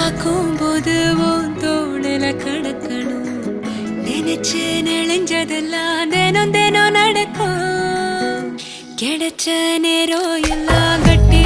பார்க்கும்போது உன் தோளில கிடக்கணும் நினைச்சு நெளிஞ்சதெல்லாம் தினம் தினம் நடக்கும் கிடைச்ச நேரம் எல்லாம் கட்டி